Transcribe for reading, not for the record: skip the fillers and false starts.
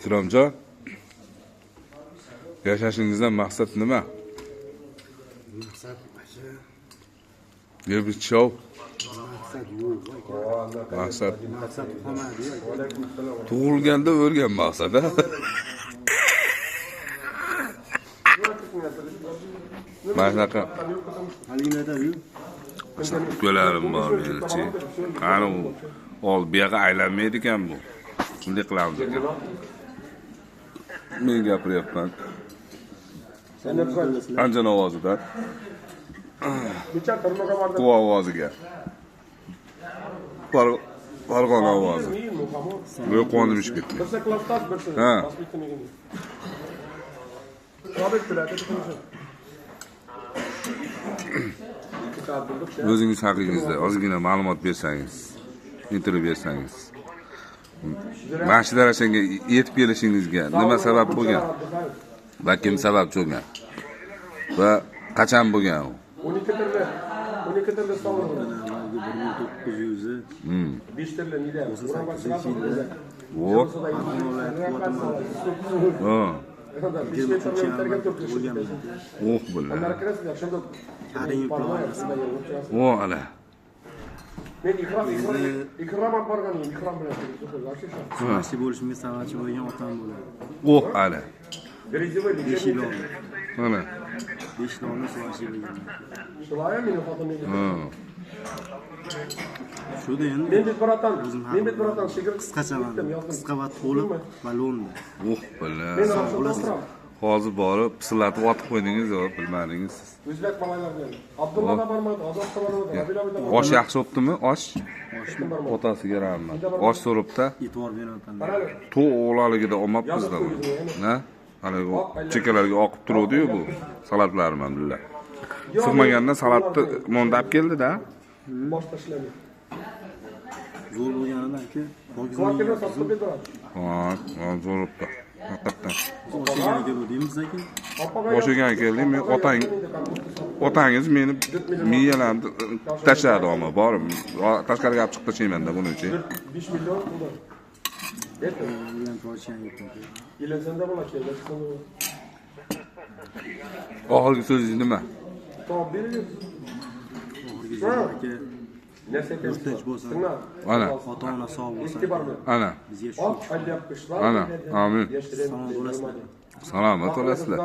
Ikromjon, yashashingizdan maqsad nima? Maqsad mana Bir chov. maqsad yo'q. Maqsad Maqsad qolmadi. tug'ilganda o'lgan maqsad, ha? Mana shunaqa Halinada-yu. ukalarim bor menchi. Qani u ol bu yoqqa aylanmaydi ekan bu. Shunday qilamiz ekan. Men gapiryapman. Anjan ovozidan. Bu ovoziga. Farg'ona ovozi. Bu qo'nim ish ketdi. Ha. O'zingiz haqingizda ozgina ma'lumot bersangiz, intervyu bersangiz. Mana shu darajaga yetib kelishingizga nima sabab bo'lgan? Va kim sababchi bo'lgan? Va qachon bo'lgan u? 12 tilda sovg'a. 5 tilda nida? O. Ha. Oh billah. O ala. Men ikrom ham borgan edim, ikrom bilan Suvashchi bo'lishimga sababchi bo'lgan otam bo'ladi. Oh ala. 5 yil oldi. Mana. 5 yil oldi suvashchi bo'lgan. Shular meni xotinim. Ha. Shuda endi Men bet biratan sigir qisqachaman. Qisqa va to'liq balonda. Oh billah. Men ham Hozir borib pislatib otib qo'ydingiz, bilmadingiz siz. O'zbek bolalar bilan. Abdulla da bormadi, Ozod bormadi, Osh yaxshi o'tdimi? Osh? Otasiga rahmat. Osh so'ribda. E'tibor beryapman. To'g'laligida olmabmiz-da. Na? Haligi chekalarga oqib turuvdi-yu bu salatlarim ham billah. Sig'maganda salatni monda olib keldi-da. bosh tashlamaydi. Zo'r bo'lganida aka, Kvartira sotib beradi. Ha, zo'ribdi. Haqiqatan. o'shaga bo'ldingiz aka. O'shaga keldim, men otangiz meni miyalamni tashladi ama borib. Tashqariga olib chiqib tashlayman-da buning-chi. 5 million pul. Bilan tortishgan ekan. Ilazanda bo'ladi, Oxirgi so'zingiz nima? To'g'ri beringiz. Aka, Tinch bo'lsin. Ana. Ota-ona sog' bo'lsin. Ana. Bizga shu Oq alyapmishlar. Ana. Amin. sog' bo'lasizlar. Salomat bo'lasizlar.